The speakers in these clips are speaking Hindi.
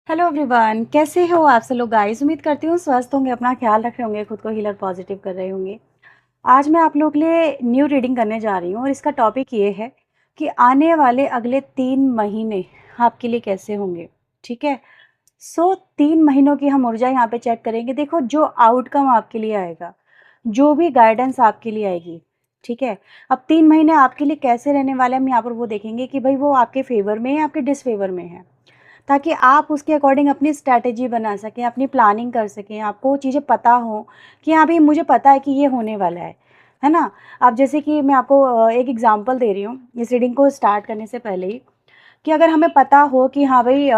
हेलो एवरीवन, कैसे हो आप सब लोग गाइस। उम्मीद करती हूँ स्वस्थ होंगे, अपना ख्याल रख रहे होंगे, खुद को हीलर पॉजिटिव कर रहे होंगे। आज मैं आप लोग के लिए न्यू रीडिंग करने जा रही हूँ और इसका टॉपिक ये है कि आने वाले अगले 3 महीने आपके लिए कैसे होंगे। ठीक है। सो 3 महीनों की हम ऊर्जा यहाँ पे चेक करेंगे। देखो, जो आउटकम आपके लिए आएगा, जो भी गाइडेंस आपके लिए आएगी, ठीक है। अब 3 महीने आपके लिए कैसे रहने वाले हैं, हम यहाँ पर वो देखेंगे कि भाई वो आपके फेवर में है या आपके डिसफेवर में है, ताकि आप उसके अकॉर्डिंग अपनी स्ट्रैटेजी बना सकें, अपनी प्लानिंग कर सकें, आपको चीज़ें पता हो कि हाँ भाई मुझे पता है कि ये होने वाला है ना। अब जैसे कि मैं आपको एक एग्जांपल दे रही हूँ इस रीडिंग को स्टार्ट करने से पहले ही, कि अगर हमें पता हो कि हाँ भाई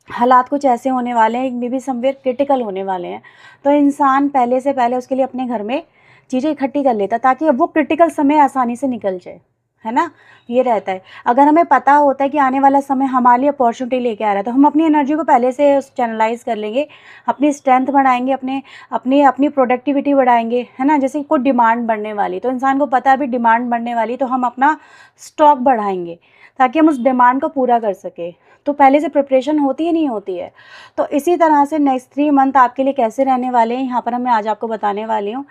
हालात कुछ ऐसे होने वाले हैं, मे बी समवेयर क्रिटिकल होने वाले हैं, तो इंसान पहले से पहले उसके लिए अपने घर में चीज़ें इकट्ठी कर लेता ताकि अब वो क्रिटिकल समय आसानी से निकल जाए, है ना। ये रहता है। अगर हमें पता होता है कि आने वाला समय हमारे लिए अपॉर्चुनिटी लेके आ रहा है, तो हम अपनी एनर्जी को पहले से चैनलाइज कर लेंगे, अपनी स्ट्रेंथ बढ़ाएंगे, अपने अपनी अपनी प्रोडक्टिविटी बढ़ाएंगे, है ना। जैसे कोई डिमांड बढ़ने वाली, तो इंसान को पता है अभी डिमांड बढ़ने वाली, तो हम अपना स्टॉक बढ़ाएंगे ताकि हम उस डिमांड को पूरा कर सके। तो पहले से प्रिपरेशन होती ही नहीं होती है। तो इसी तरह से नेक्स्ट 3 मंथ आपके लिए कैसे रहने वाले हैं, यहाँ पर मैं आज आपको बताने वाली हूँ।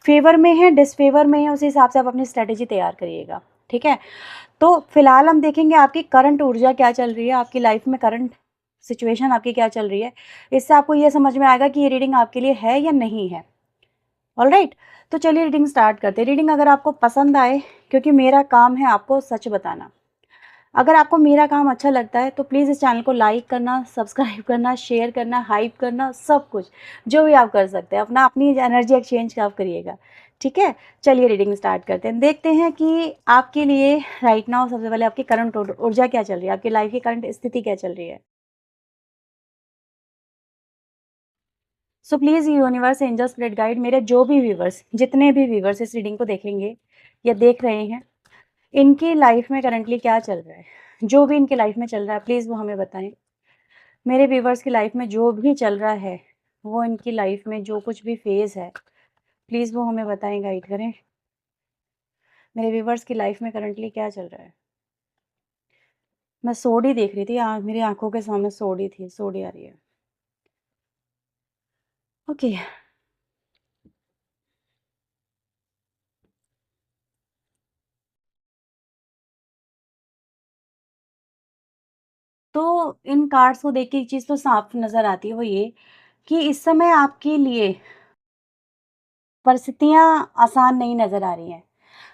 फेवर में है, डिसफेवर में है, उसी हिसाब से आप अपनी स्ट्रेटेजी तैयार करिएगा। ठीक है। तो फिलहाल हम देखेंगे आपकी करंट ऊर्जा क्या चल रही है, आपकी लाइफ में करंट सिचुएशन आपकी क्या चल रही है। इससे आपको ये समझ में आएगा कि ये रीडिंग आपके लिए है या नहीं है। ऑलराइट। तो चलिए रीडिंग स्टार्ट करते हैं। रीडिंग अगर आपको पसंद आए, क्योंकि मेरा काम है आपको सच बताना, अगर आपको मेरा काम अच्छा लगता है तो प्लीज़ इस चैनल को लाइक करना, सब्सक्राइब करना, शेयर करना, हाइप करना, सब कुछ जो भी आप कर सकते हैं, अपना अपनी एनर्जी एक्सचेंज आप करिएगा। ठीक है। चलिए रीडिंग स्टार्ट करते हैं, देखते हैं कि आपके लिए राइट नाउ सबसे पहले आपकी करंट ऊर्जा क्या चल रही है, आपकी लाइफ की करंट स्थिति क्या चल रही है। So please universe, angel, spirit guide, मेरे जो भी व्यूवर्स, जितने भी व्यूवर्स इस रीडिंग को देखेंगे या देख रहे हैं, इनकी लाइफ में करंटली क्या चल रहा है, जो भी इनकी लाइफ में चल रहा है प्लीज़ वो हमें बताएं। मेरे व्यूवर्स की लाइफ में जो भी चल रहा है, वो इनकी लाइफ में जो कुछ भी फेज़ है, प्लीज़ वो हमें बताएं, गाइड करें। मेरे व्यूवर्स की लाइफ में करंटली क्या चल रहा है। मैं सोडी देख रही थी, मेरी आंखों के सामने सोडी थी, सोडी आ रही है। ओके। तो इन कार्ड्स को देख के एक चीज़ तो साफ नज़र आती है, वो ये कि इस समय आपके लिए परिस्थितियाँ आसान नहीं नज़र आ रही हैं।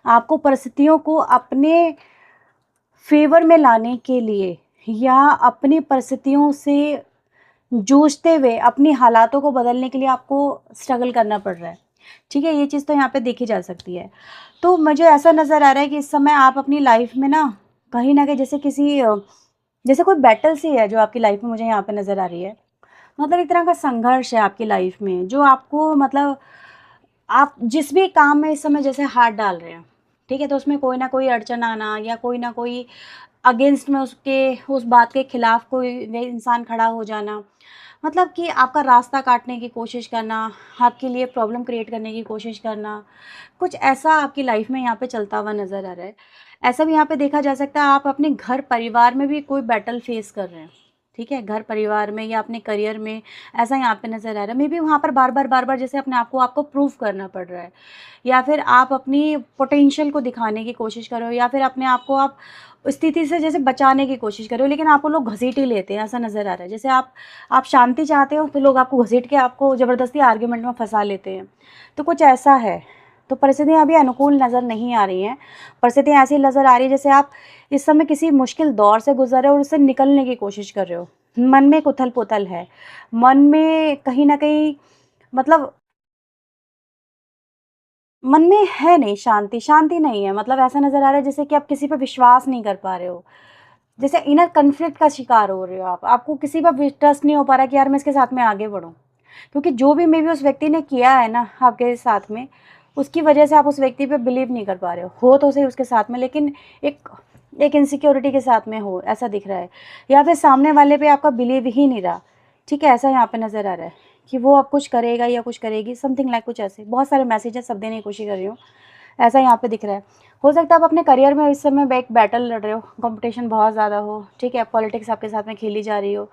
आपको परिस्थितियों को अपने फ़ेवर में लाने के लिए या अपनी परिस्थितियों से जूझते हुए अपनी हालातों को बदलने के लिए आपको स्ट्रगल करना पड़ रहा है। ठीक है, ये चीज़ तो यहाँ पे देखी जा सकती है। तो मुझे ऐसा नज़र आ रहा है कि इस समय आप अपनी लाइफ में ना कहीं न कहीं जैसे किसी जैसे कोई बैटल सी है जो आपकी लाइफ में मुझे यहाँ पे नज़र आ रही है। मतलब एक तरह का संघर्ष है आपकी लाइफ में, जो आपको मतलब आप जिस भी काम में इस समय जैसे हाथ डाल रहे हैं, ठीक है, तो उसमें कोई ना कोई अड़चन आना या कोई ना कोई अगेंस्ट में उसके उस बात के खिलाफ कोई वे इंसान खड़ा हो जाना, मतलब कि आपका रास्ता काटने की कोशिश करना, आपके लिए प्रॉब्लम क्रिएट करने की कोशिश करना, कुछ ऐसा आपकी लाइफ में यहाँ पे चलता हुआ नज़र आ रहा है। ऐसा भी यहाँ पे देखा जा सकता है आप अपने घर परिवार में भी कोई बैटल फेस कर रहे हैं। ठीक है, घर परिवार में या अपने करियर में, ऐसा यहाँ पे नज़र आ रहा है। मे बी वहाँ पर बार बार जैसे अपने आप को आपको प्रूव करना पड़ रहा है, या फिर आप अपनी पोटेंशियल को दिखाने की कोशिश कर रहे हो, या फिर अपने आप को आप स्थिति से जैसे बचाने की कोशिश कर रहे हो, लेकिन आपको लोग घसीट ही लेते हैं, ऐसा नज़र आ रहा है। जैसे आप शांति चाहते हो तो लोग आपको घसीट के आपको ज़बरदस्ती आर्ग्यूमेंट में फंसा लेते हैं। तो कुछ ऐसा है। तो परिस्थितियाँ अभी अनुकूल नज़र नहीं आ रही हैं। परिस्थितियाँ ऐसी नज़र आ रही है जैसे आप इस समय किसी मुश्किल दौर से गुज़र रहे हो और उससे निकलने की कोशिश कर रहे हो। मन में एक उथल-पुथल है। मन में कहीं न कहीं मतलब मन में है नहीं शांति, शांति नहीं है। मतलब ऐसा नज़र आ रहा है जैसे कि आप किसी पे विश्वास नहीं कर पा रहे हो। जैसे इनर कॉन्फ्लिक्ट का शिकार हो रहे हो आप। आपको किसी पर ट्रस्ट नहीं हो पा रहा कि यार मैं इसके साथ में आगे बढ़ूँ। क्योंकि जो भी मे बी उस व्यक्ति ने किया है ना आपके साथ में, उसकी वजह से आप उस व्यक्ति पे बिलीव नहीं कर पा रहे हो तो सही उसके साथ में, लेकिन एक एक इनसिक्योरिटी के साथ में हो, ऐसा दिख रहा है। या फिर सामने वाले पे आपका बिलीव ही नहीं रहा। ठीक है, ऐसा यहाँ पे नज़र आ रहा है कि वो अब कुछ करेगा या कुछ करेगी, समथिंग लाइक कुछ ऐसे। बहुत सारे मैसेजेस सब देने की कोशिश कर रही हूँ। ऐसा यहाँ पे दिख रहा है। हो सकता है आप अपने करियर में इस समय एक बैटल लड़ रहे हो, कंपटीशन बहुत ज़्यादा हो, ठीक है, पॉलिटिक्स आपके साथ में खेली जा रही हो,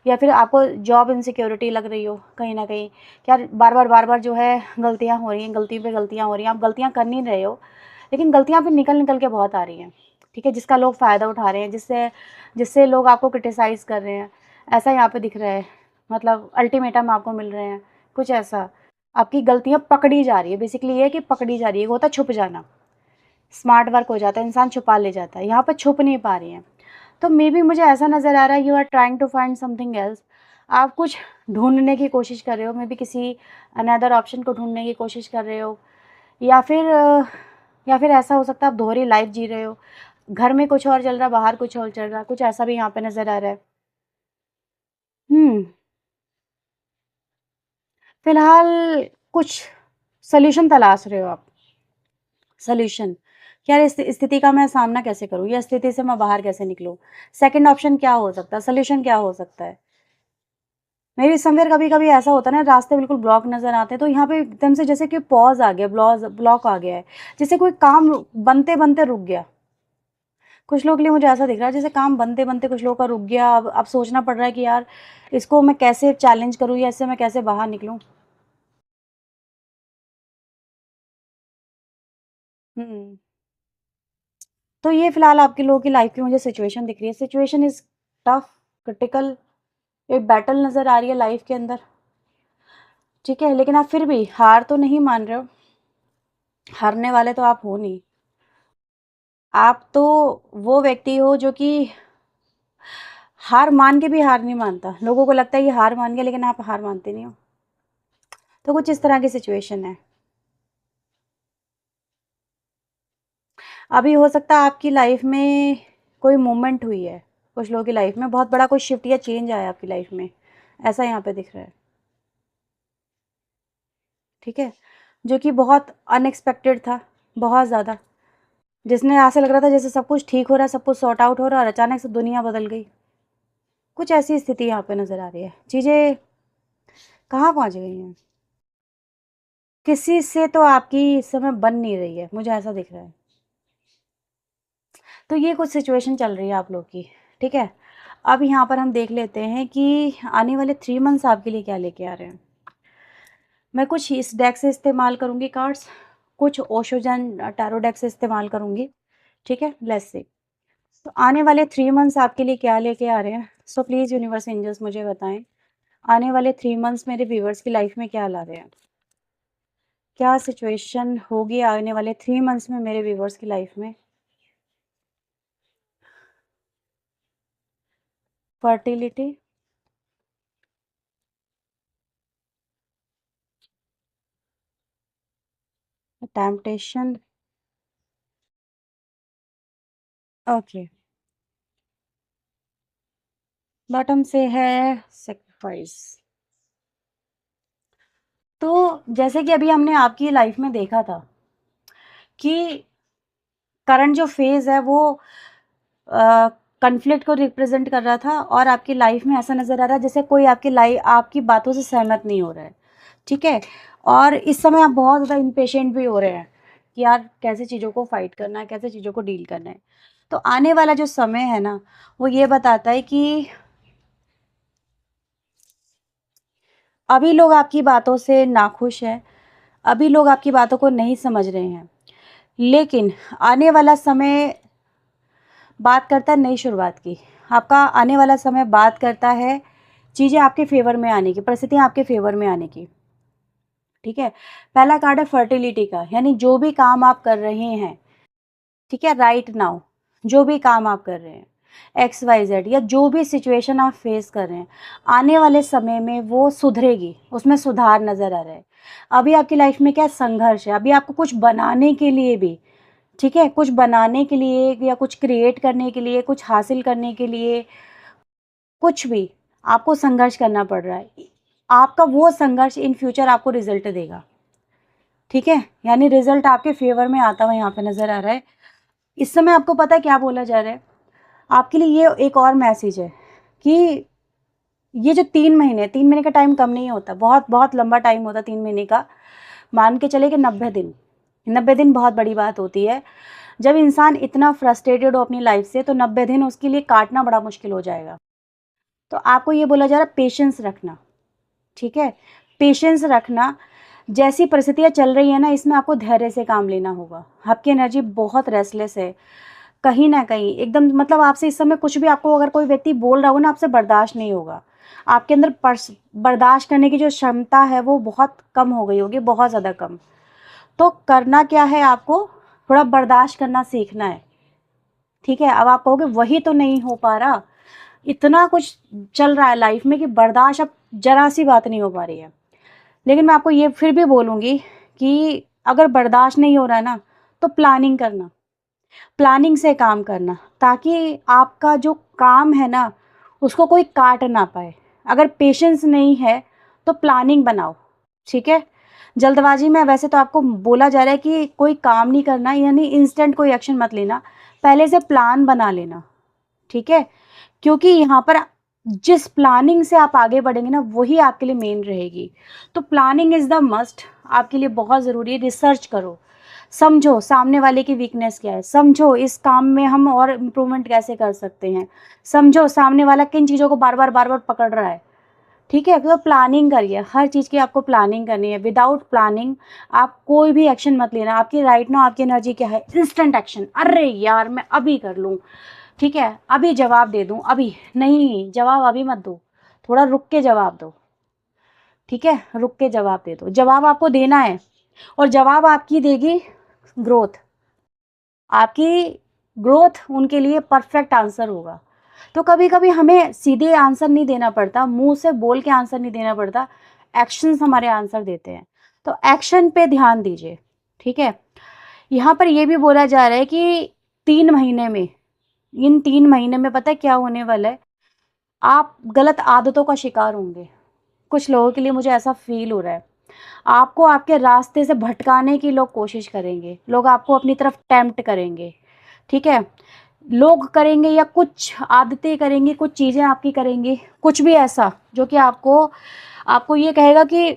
या फिर आपको जॉब इनसिक्योरिटी लग रही हो कहीं ना कहीं, क्या बार बार जो है गलतियाँ हो रही हैं, गलती पे गलतियाँ हो रही हैं, आप गलतियाँ कर नहीं रहे हो, लेकिन गलतियाँ फिर निकल निकल के बहुत आ रही हैं, ठीक है, जिसका लोग फ़ायदा उठा रहे हैं, जिससे जिससे लोग आपको क्रिटिसाइज़ कर रहे हैं, ऐसा यहाँ पे दिख रहा है। मतलब अल्टीमेटम आपको मिल रहे हैं, कुछ ऐसा। आपकी गलतियाँ पकड़ी जा रही है, बेसिकली ये है कि पकड़ी जा रही है, वो होता है छुप जाना। स्मार्ट वर्क हो जाता है, इंसान छुपा ले जाता है, यहाँ पे छुप नहीं पा रही हैं। तो मे बी मुझे ऐसा नज़र आ रहा है, you are trying to find something else. आप कुछ ढूँढने की कोशिश कर रहे हो, मे बी किसी अनदर ऑप्शन को ढूँढने की कोशिश कर रहे हो, या फिर ऐसा हो सकता है आप दोहरी लाइफ़ जी रहे हो। घर में कुछ और चल रहा है, बाहर कुछ और चल रहा है, कुछ ऐसा भी यहाँ पे नज़र आ रहा है। हुँ, फिलहाल कुछ सॉल्यूशन तलाश रहे हो आप। सॉल्यूशन, कि यार इस स्थिति का मैं सामना कैसे करूँ, या स्थिति से मैं बाहर कैसे निकलूँ? सेकंड ऑप्शन क्या हो सकता है? सॉल्यूशन क्या हो सकता है? मे बी समवेयर कभी-कभी ऐसा होता है ना, रास्ते बिल्कुल ब्लॉक नज़र आते हैं, तो यहाँ पे एकदम से जैसे कि पॉज़ आ गया, ब्लॉक आ गया है। जैसे कोई काम बनते-बनते रुक गया। कुछ लोगों के लिए मुझे ऐसा दिख रहा है जैसे काम बनते-बनते कुछ लोगों का रुक गया, अब सोचना पड़ रहा है कि यार इसको मैं कैसे चैलेंज करूँ, या इससे मैं कैसे बाहर निकलूँ? हुँ। तो ये फिलहाल आपके लोगों की लाइफ़ की मुझे सिचुएशन दिख रही है। सिचुएशन इज़ टफ, क्रिटिकल, एक बैटल नज़र आ रही है लाइफ़ के अंदर, ठीक है? लेकिन आप फिर भी हार तो नहीं मान रहे हो, हारने वाले तो आप हो नहीं। आप तो वो व्यक्ति हो जो कि हार मान के भी हार नहीं मानता। लोगों को लगता है ये हार मान गया, लेकिन आप हार मानते नहीं हो। तो कुछ इस तरह की सिचुएशन है। अभी हो सकता है आपकी लाइफ़ में कोई मूवमेंट हुई है, कुछ लोगों की लाइफ़ में बहुत बड़ा कोई शिफ्ट या चेंज आया है आपकी लाइफ़ में, ऐसा यहाँ पे दिख रहा है, ठीक है? जो कि बहुत अनएक्सपेक्टेड था, बहुत ज़्यादा। जिसमें ऐसा लग रहा था जैसे सब कुछ ठीक हो रहा है, सब कुछ सॉर्ट आउट हो रहा है, और अचानक से दुनिया बदल गई। कुछ ऐसी स्थिति यहाँ पे नज़र आ रही है। चीज़ें कहाँ पहुँच गई हैं? किसी से तो आपकी इस समय बन नहीं रही है, मुझे ऐसा दिख रहा है। तो ये कुछ सिचुएशन चल रही है आप लोग की, ठीक है? अब यहाँ पर हम देख लेते हैं कि आने वाले 3 मंथ्स आपके लिए क्या लेके आ रहे हैं। मैं कुछ इस डेक से इस्तेमाल करूँगी कार्ड्स, कुछ ओशोजन टैरो डेक से इस्तेमाल करूँगी, ठीक है? Let's see. तो आने वाले 3 मंथ्स आपके लिए क्या लेके आ रहे हैं? सो प्लीज़ यूनिवर्स एंजल्स मुझे बताएँ, आने वाले 3 मंथ्स मेरे व्यूअर्स की लाइफ़ में क्या ला रहे हैं? क्या सिचुएशन होगी आने वाले 3 मंथ्स में मेरे व्यूअर्स की लाइफ़ में? Fertility, temptation, okay. बॉटम से है सैक्रिफाइस। तो जैसे कि अभी हमने आपकी लाइफ़ में देखा था कि करंट जो फ़ेज़ है वो कॉन्फ्लिक्ट को रिप्रेज़ेंट कर रहा था, और आपकी लाइफ़ में ऐसा नज़र आ रहा है जैसे कोई आपकी बातों से सहमत नहीं हो रहा है, ठीक है? और इस समय आप बहुत ज़्यादा इम्पेशेंट भी हो रहे हैं कि यार कैसे चीज़ों को फ़ाइट करना है, कैसे चीज़ों को डील करना है। तो आने वाला जो समय है ना, वो ये बताता है कि अभी लोग आपकी बातों से नाखुश हैं, अभी लोग आपकी बातों को नहीं समझ रहे हैं। लेकिन आने वाला समय बात करता है नई शुरुआत की। आपका आने वाला समय बात करता है चीज़ें आपके फ़ेवर में आने की, परिस्थितियाँ आपके फ़ेवर में आने की, ठीक है? पहला कार्ड है फर्टिलिटी का, यानी जो भी काम आप कर रहे हैं, ठीक है? राइट नाउ जो भी काम आप कर रहे हैं, एक्स, वाई, ज़ेड, या जो भी सिचुएशन आप फ़ेस कर रहे हैं, आने वाले समय में वो सुधरेगी, उसमें सुधार नज़र आ रहा है। अभी आपकी लाइफ़ में क्या संघर्ष है, अभी आपको कुछ बनाने के लिए भी, ठीक है? कुछ बनाने के लिए या कुछ क्रिएट करने के लिए, कुछ हासिल करने के लिए, कुछ भी आपको संघर्ष करना पड़ रहा है। आपका वो संघर्ष इन फ्यूचर आपको रिज़ल्ट देगा, ठीक है? यानी रिज़ल्ट आपके फ़ेवर में आता हुआ यहाँ पे नज़र आ रहा है। इस समय आपको पता है क्या बोला जा रहा है? आपके लिए ये एक और मैसेज है कि ये जो 3 महीने का टाइम कम नहीं होता, बहुत बहुत लंबा टाइम होता है 3 महीने का। मान के चलिए कि 90 दिन, 90 दिन बहुत बड़ी बात होती है। जब इंसान इतना फ्रस्ट्रेटेड हो अपनी लाइफ से, तो 90 दिन उसके लिए काटना बड़ा मुश्किल हो जाएगा। तो आपको ये बोला जा रहा है पेशेंस रखना, ठीक है? पेशेंस रखना। जैसी परिस्थितियाँ चल रही है ना, इसमें आपको धैर्य से काम लेना होगा। आपकी एनर्जी बहुत रेस्टलेस है, कहीं न कहीं एकदम, मतलब आपसे इस समय कुछ भी, आपको अगर कोई व्यक्ति बोल रहा हो ना, आपसे बर्दाश्त नहीं होगा। आपके अंदर बर्दाश्त करने की जो क्षमता है वो बहुत कम हो गई होगी, बहुत ज़्यादा कम। तो करना क्या है, आपको थोड़ा बर्दाश्त करना सीखना है, ठीक है? अब आप कहोगे वही तो नहीं हो पा रहा, इतना कुछ चल रहा है लाइफ में कि बर्दाश्त अब ज़रा सी बात नहीं हो पा रही है। लेकिन मैं आपको ये फिर भी बोलूँगी कि अगर बर्दाश्त नहीं हो रहा है ना, तो प्लानिंग करना, प्लानिंग से काम करना, ताकि आपका जो काम है ना, उसको कोई काट ना पाए। अगर पेशेंस नहीं है, तो प्लानिंग बनाओ, ठीक है? जल्दबाजी में वैसे तो आपको बोला जा रहा है कि कोई काम नहीं करना, यानी इंस्टेंट कोई एक्शन मत लेना, पहले से प्लान बना लेना, ठीक है? क्योंकि यहाँ पर जिस प्लानिंग से आप आगे बढ़ेंगे ना, वही आपके लिए मेन रहेगी। तो प्लानिंग इज़ द मस्ट, आपके लिए बहुत ज़रूरी है। रिसर्च करो, समझो सामने वाले की वीकनेस क्या है, समझो इस काम में हम और इम्प्रूवमेंट कैसे कर सकते हैं, समझो सामने वाला किन चीज़ों को बार बार पकड़ रहा है, ठीक है? तो प्लानिंग करिए, हर चीज़ की आपको प्लानिंग करनी है। विदाउट प्लानिंग आप कोई भी एक्शन मत लेना। आपकी राइट नाउ आपकी एनर्जी क्या है? Instant action. अरे यार मैं अभी कर लूँ, ठीक है, अभी जवाब दे दूँ, अभी नहीं, जवाब अभी मत दो, थोड़ा रुक के जवाब दो, ठीक है? रुक के जवाब दे दो। जवाब आपको देना है, और जवाब आपकी देगी ग्रोथ। आपकी ग्रोथ उनके लिए परफेक्ट आंसर होगा। तो कभी कभी हमें सीधे आंसर नहीं देना पड़ता, मुंह से बोल के आंसर नहीं देना पड़ता, एक्शंस हमारे आंसर देते हैं। तो एक्शन पे ध्यान दीजिए, ठीक है? यहाँ पर यह भी बोला जा रहा है कि 3 महीने में, इन 3 महीने में पता है क्या होने वाला है? आप गलत आदतों का शिकार होंगे। कुछ लोगों के लिए मुझे ऐसा फील हो रहा है, आपको आपके रास्ते से भटकाने की लोग कोशिश करेंगे, लोग आपको अपनी तरफ टेम्प्ट करेंगे, ठीक है? लोग करेंगे या कुछ आदतें करेंगी, कुछ चीज़ें आपकी करेंगी, कुछ भी ऐसा जो कि आपको आपको ये कहेगा कि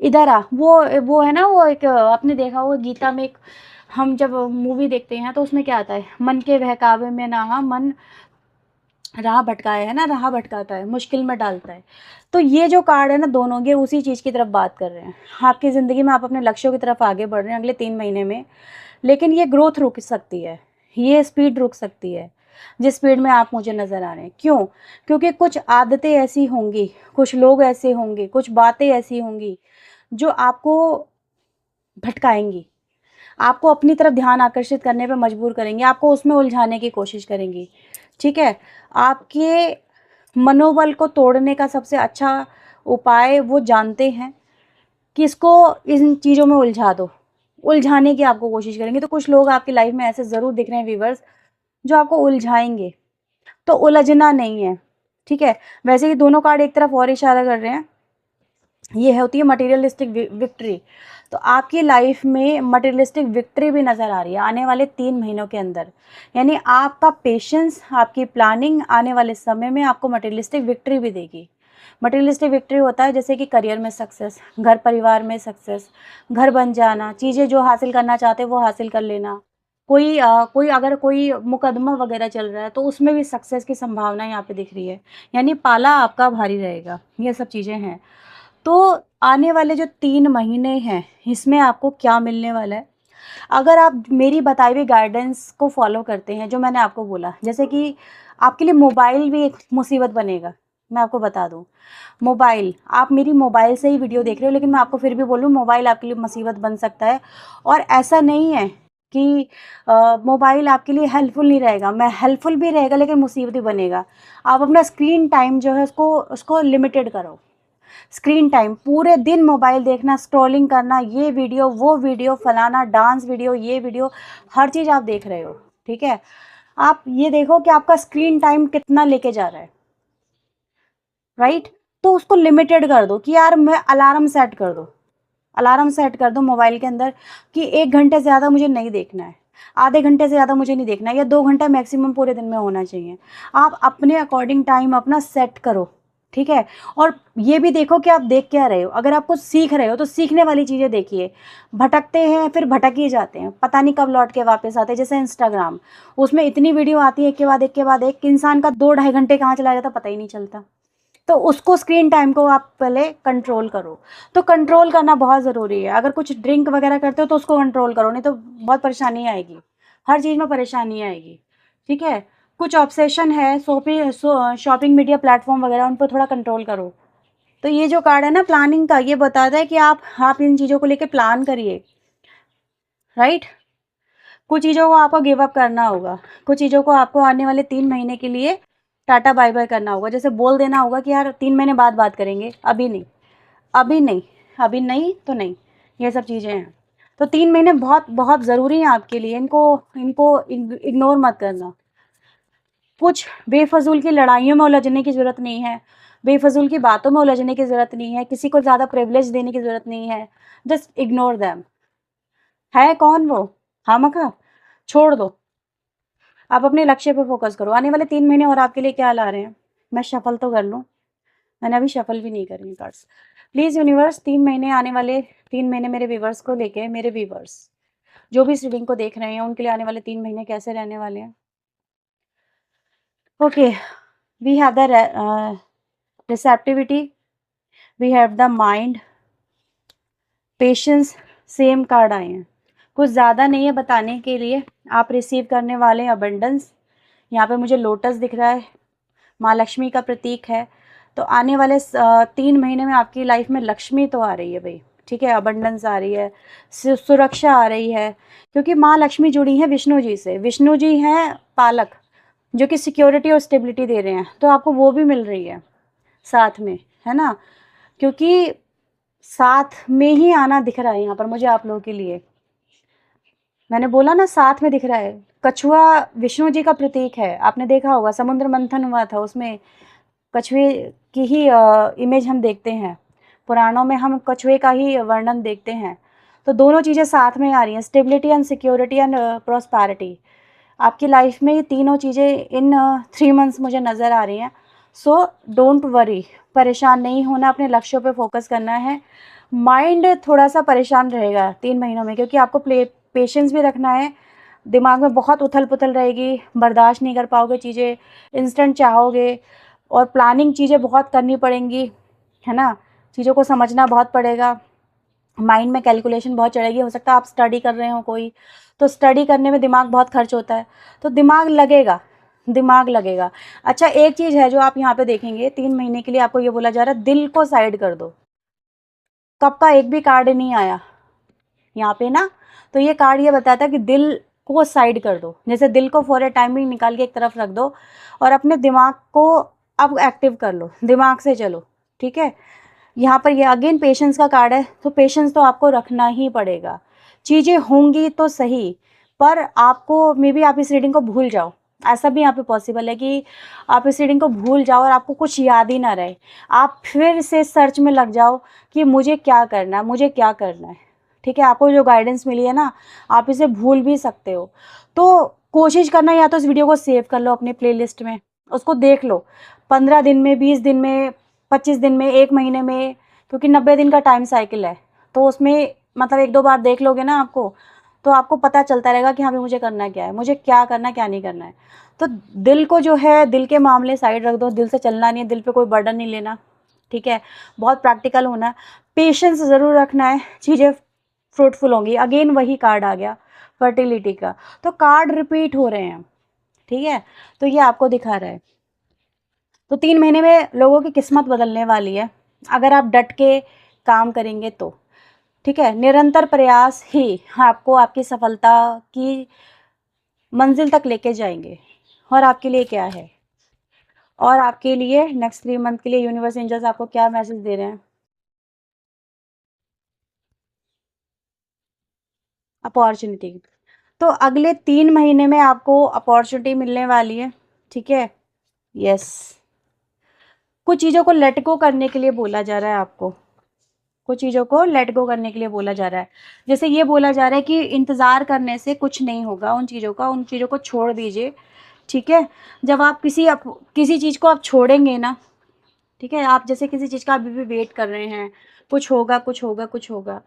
इधर आ। वो है ना, वो एक आपने देखा होगा गीता में, एक हम जब मूवी देखते हैं तो उसमें क्या आता है, मन के बहकावे में ना आ, मन राह भटकाए, है ना, राह भटकाता है, मुश्किल में डालता है। तो ये जो कार्ड है ना, दोनों ये उसी चीज़ की तरफ बात कर रहे हैं। आपकी ज़िंदगी में आप अपने लक्ष्यों की तरफ आगे बढ़ रहे हैं अगले 3 महीने में, लेकिन ये ग्रोथ रुक सकती है, ये स्पीड रुक सकती है जिस स्पीड में आप मुझे नज़र आ रहे हैं। क्यों? क्योंकि कुछ आदतें ऐसी होंगी, कुछ लोग ऐसे होंगे, कुछ बातें ऐसी होंगी जो आपको भटकाएंगी, आपको अपनी तरफ ध्यान आकर्षित करने पे मजबूर करेंगी, आपको उसमें उलझाने की कोशिश करेंगी, ठीक है? आपके मनोबल को तोड़ने का सबसे अच्छा उपाय वो जानते हैं कि इसको इन चीज़ों में उलझा दो, उलझाने की आपको कोशिश करेंगे। तो कुछ लोग आपकी लाइफ में ऐसे ज़रूर दिख रहे हैं व्यूअर्स, जो आपको उलझाएंगे। तो उलझना नहीं है, ठीक है? वैसे ये दोनों कार्ड एक तरफ और इशारा कर रहे हैं, ये होती है मटेरियलिस्टिक विक्ट्री। तो आपकी लाइफ में मटेरियलिस्टिक विक्ट्री भी नज़र आ रही है आने वाले 3 महीनों के अंदर, यानी आपका पेशेंस, आपकी प्लानिंग आने वाले समय में आपको मटेरियलिस्टिक विक्ट्री भी देगी। मटेरियलिस्टिक विक्ट्री होता है जैसे कि करियर में सक्सेस, घर परिवार में सक्सेस, घर बन जाना, चीज़ें जो हासिल करना चाहते हैं वो हासिल कर लेना। कोई अगर कोई मुकदमा वगैरह चल रहा है तो उसमें भी सक्सेस की संभावना यहाँ पे दिख रही है, यानी पाला आपका भारी रहेगा। ये सब चीज़ें हैं। तो आने वाले जो 3 महीने हैं, इसमें आपको क्या मिलने वाला है? अगर आप मेरी बताई हुई गाइडेंस को फॉलो करते हैं, जो मैंने आपको बोला, जैसे कि आपके लिए मोबाइल भी एक मुसीबत बनेगा, मैं आपको बता दूं। मोबाइल, आप मेरी मोबाइल से ही वीडियो देख रहे हो, लेकिन मैं आपको फिर भी बोलूँ, मोबाइल आपके लिए मुसीबत बन सकता है। और ऐसा नहीं है कि मोबाइल आपके लिए हेल्पफुल नहीं रहेगा, मैं हेल्पफुल भी रहेगा लेकिन मुसीबत ही बनेगा। आप अपना स्क्रीन टाइम जो है उसको लिमिटेड करो। स्क्रीन टाइम, पूरे दिन मोबाइल देखना, स्क्रॉलिंग करना, ये वीडियो वो वीडियो, फलाना डांस वीडियो, ये वीडियो, हर चीज़ आप देख रहे हो, ठीक है? आप ये देखो कि आपका स्क्रीन टाइम कितना लेके जा रहा है, राइट? तो उसको लिमिटेड कर दो कि यार मैं अलार्म सेट कर दो, अलार्म सेट कर दो मोबाइल के अंदर कि 1 घंटे से ज़्यादा मुझे नहीं देखना है, आधे घंटे से ज़्यादा मुझे नहीं देखना है, या 2 घंटा मैक्सिमम पूरे दिन में होना चाहिए। आप अपने अकॉर्डिंग टाइम अपना सेट करो, ठीक है। और ये भी देखो कि आप देख क्या रहे हो, अगर आप कुछ सीख रहे हो तो सीखने वाली चीज़ें देखिए। भटकते हैं फिर भटक ही जाते हैं, पता नहीं कब लौट के वापस आते हैं। जैसे इंस्टाग्राम, उसमें इतनी वीडियो आती है एक के बाद एक के बाद एक, इंसान का 2 ढाई घंटे कहाँ चला जाता पता ही नहीं चलता। तो उसको, स्क्रीन टाइम को आप पहले कंट्रोल करो। तो कंट्रोल करना बहुत ज़रूरी है। अगर कुछ ड्रिंक वगैरह करते हो तो उसको कंट्रोल करो, नहीं तो बहुत परेशानी आएगी, हर चीज़ में परेशानी आएगी। ठीक है। कुछ ऑब्सेशन है शॉपिंग मीडिया प्लेटफॉर्म वगैरह, उन पर थोड़ा कंट्रोल करो। तो ये जो कार्ड है ना प्लानिंग का, ये बताता है कि आप इन चीज़ों को लेके प्लान करिए, राइट। कुछ चीज़ों को आपको गिव अप करना होगा, कुछ चीज़ों को आपको आने वाले 3 महीने के लिए टाटा बाय बाय करना होगा। जैसे बोल देना होगा कि यार 3 महीने बाद बात करेंगे, अभी नहीं, अभी नहीं, अभी नहीं तो नहीं, ये सब चीज़ें हैं। तो 3 महीने बहुत बहुत ज़रूरी हैं आपके लिए, इनको इनको इग्नोर मत करना। कुछ बेफजूल की लड़ाइयों में उलझने की ज़रूरत नहीं है, बेफजूल की बातों में उलझने की ज़रूरत नहीं है, किसी को ज़्यादा प्रिविलेज देने की ज़रूरत नहीं है। Just ignore them. है कौन वो, खामखा छोड़ दो। आप अपने लक्ष्य पे फोकस करो। आने वाले 3 महीने और आपके लिए क्या ला रहे हैं, मैं शफल तो कर लूँ, मैंने अभी शफल भी नहीं करी कार्ड्स। प्लीज़ यूनिवर्स, 3 महीने, आने वाले 3 महीने मेरे व्यूवर्स को लेके, मेरे व्यूवर्स जो भी इस रीडिंग को देख रहे हैं उनके लिए आने वाले 3 महीने कैसे रहने वाले हैं। Okay, we have the receptivity, we have the mind, patience, same card आए हैं। कुछ ज़्यादा नहीं है बताने के लिए, आप रिसीव करने वाले हैं अबंडेंस। यहाँ पे मुझे लोटस दिख रहा है, माँ लक्ष्मी का प्रतीक है। तो आने वाले 3 महीने में आपकी लाइफ में लक्ष्मी तो आ रही है भाई, ठीक है, अबंडेंस आ रही है, सुरक्षा आ रही है, क्योंकि माँ लक्ष्मी जुड़ी है विष्णु जी से। विष्णु जी हैं पालक, जो कि सिक्योरिटी और स्टेबिलिटी दे रहे हैं, तो आपको वो भी मिल रही है साथ में, है ना। क्योंकि साथ में ही आना दिख रहा है यहाँ पर मुझे आप लोगों के लिए, मैंने बोला ना साथ में दिख रहा है। कछुआ विष्णु जी का प्रतीक है, आपने देखा होगा समुद्र मंथन हुआ था, उसमें कछुए की ही इमेज हम देखते हैं, पुराणों में हम कछुए का ही वर्णन देखते हैं। तो दोनों चीज़ें साथ में आ रही हैं, stability and security and prosperity. आपकी लाइफ में ये तीनों चीज़ें इन 3 मंथ्स मुझे नज़र आ रही हैं। सो डोंट वरी, परेशान नहीं होना, अपने लक्ष्यों पे फोकस करना है। माइंड थोड़ा सा परेशान रहेगा 3 महीनों में, क्योंकि आपको पेशेंस भी रखना है। दिमाग में बहुत उथल पुथल रहेगी, बर्दाश्त नहीं कर पाओगे चीज़ें, इंस्टेंट चाहोगे, और प्लानिंग चीज़ें बहुत करनी पड़ेंगी, है ना। चीज़ों को समझना बहुत पड़ेगा, माइंड में कैलकुलेशन बहुत चढ़ेगी। हो सकता है आप स्टडी कर रहे हो कोई, तो स्टडी करने में दिमाग बहुत खर्च होता है, तो दिमाग लगेगा, दिमाग लगेगा। अच्छा, एक चीज़ है जो आप यहाँ पे देखेंगे, 3 महीने के लिए आपको ये बोला जा रहा है दिल को साइड कर दो। कब का एक भी कार्ड नहीं आया यहाँ पे ना, तो ये कार्ड ये बताता है कि दिल को साइड कर दो। जैसे दिल को फॉर ए टाइमिंग निकाल के एक तरफ रख दो, और अपने दिमाग को अब एक्टिव कर लो, दिमाग से चलो, ठीक है। यहाँ पर ये अगेन पेशेंस का कार्ड है, तो पेशेंस तो आपको रखना ही पड़ेगा। चीज़ें होंगी तो सही, पर आपको मे बी आप इस रीडिंग को भूल जाओ, ऐसा भी यहाँ पे पॉसिबल है कि आप इस रीडिंग को भूल जाओ और आपको कुछ याद ही ना रहे। आप फिर से सर्च में लग जाओ कि मुझे क्या करना है, मुझे क्या करना है, ठीक है। आपको जो गाइडेंस मिली है ना, आप इसे भूल भी सकते हो। तो कोशिश करना, या तो इस वीडियो को सेव कर लो अपने प्लेलिस्ट में, उसको देख लो 15 दिन में, 20 दिन में, 25 दिन में, 1 महीने में, क्योंकि 90 दिन का टाइम साइकिल है। तो उसमें मतलब 1-2 बार देख लोगे ना आपको, तो आपको पता चलता रहेगा कि हाँ भी मुझे करना क्या है, मुझे क्या करना क्या नहीं करना है। तो दिल को जो है, दिल के मामले साइड रख दो, दिल से चलना नहीं है, दिल पे कोई बर्डन नहीं लेना, ठीक है। बहुत प्रैक्टिकल होना है, पेशेंस ज़रूर रखना है, चीज़ें फ्रूटफुल होंगी। अगेन वही कार्ड आ गया फर्टिलिटी का, तो कार्ड रिपीट हो रहे हैं, ठीक है। तो ये आपको दिखा रहा है। तो 3 महीने में लोगों की किस्मत बदलने वाली है, अगर आप डट के काम करेंगे तो, ठीक है। निरंतर प्रयास ही आपको आपकी सफलता की मंजिल तक लेके जाएंगे। और आपके लिए क्या है, और आपके लिए नेक्स्ट 3 मंथ के लिए यूनिवर्स एंजल्स आपको क्या मैसेज दे रहे हैं। अपॉर्चुनिटी, तो अगले 3 महीने में आपको अपॉर्चुनिटी मिलने वाली है, ठीक है। यस, कुछ चीज़ों को लेट गो करने के लिए बोला जा रहा है आपको, कुछ चीज़ों को लेट गो करने के लिए बोला जा रहा है। जैसे ये बोला जा रहा है कि इंतज़ार करने से कुछ नहीं होगा, उन चीज़ों को छोड़ दीजिए, ठीक है। जब आप किसी चीज़ को आप छोड़ेंगे ना, ठीक है, आप जैसे किसी चीज़ का अभी भी वेट कर रहे हैं, कुछ होगा, कुछ होगा, कुछ होगा।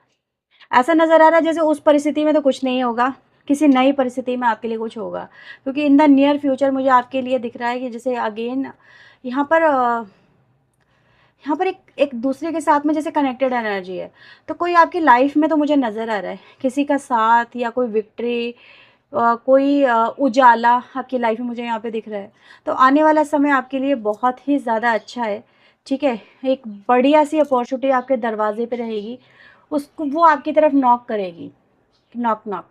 ऐसा नज़र आ रहा है जैसे उस परिस्थिति में तो कुछ नहीं होगा, किसी नई परिस्थिति में आपके लिए कुछ होगा। क्योंकि इन द नियर फ्यूचर मुझे आपके लिए दिख रहा है कि जैसे अगेन यहाँ पर यहाँ पर एक एक दूसरे के साथ में जैसे कनेक्टेड एनर्जी है। तो कोई आपकी लाइफ में तो मुझे नज़र आ रहा है, किसी का साथ या कोई विक्ट्री, कोई उजाला आपकी लाइफ में मुझे यहाँ पे दिख रहा है। तो आने वाला समय आपके लिए बहुत ही ज़्यादा अच्छा है, ठीक है? एक बढ़िया सी अपॉर्चुनिटी आपके दरवाजे पे रहेगी, उसको वो आपकी तरफ नॉक करेगी, नॉक नॉक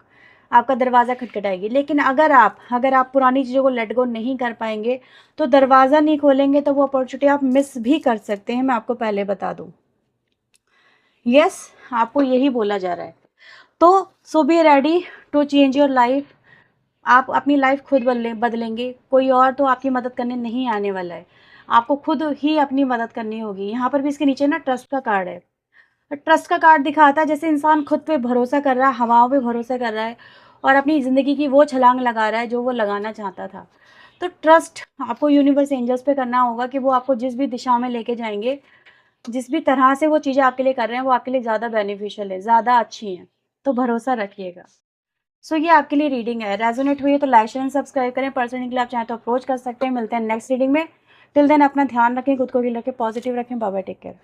आपका दरवाज़ा खटखटाएगी। लेकिन अगर आप पुरानी चीज़ों को लेट गो नहीं कर पाएंगे, तो दरवाज़ा नहीं खोलेंगे तो वो अपॉर्चुनिटी आप मिस भी कर सकते हैं, मैं आपको पहले बता दूँ। यस, आपको यही बोला जा रहा है। तो so be ready to change your life. आप अपनी लाइफ खुद बदलेंगे, कोई और तो आपकी मदद करने नहीं आने वाला है। आपको खुद ही अपनी मदद करनी होगी। यहाँ पर भी इसके नीचे ना ट्रस्ट का कार्ड है। ट्रस्ट का कार्ड दिखाता है जैसे इंसान खुद पे भरोसा कर रहा है, हवाओं पे भरोसा कर रहा है और अपनी ज़िंदगी की वो छलांग लगा रहा है जो वो लगाना चाहता था। तो ट्रस्ट आपको यूनिवर्स एंजल्स पे करना होगा कि वो आपको जिस भी दिशा में लेके जाएँगे, जिस भी तरह से वो चीज़ें आपके लिए कर रहे हैं, वो आपके लिए ज़्यादा बेनिफिशियल है, ज़्यादा अच्छी हैं। तो भरोसा रखिएगा। सो ये आपके लिए रीडिंग है। रेजोनेट हुई है तो लाइक शेयर एंड सब्सक्राइब करें। पर्सनली के लिए आप चाहें तो अप्रोच कर सकते हैं। मिलते हैं नेक्स्ट रीडिंग में। टिल देन अपना ध्यान रखें, खुद को भी रखें, पॉजिटिव रखें। Bye bye, take care.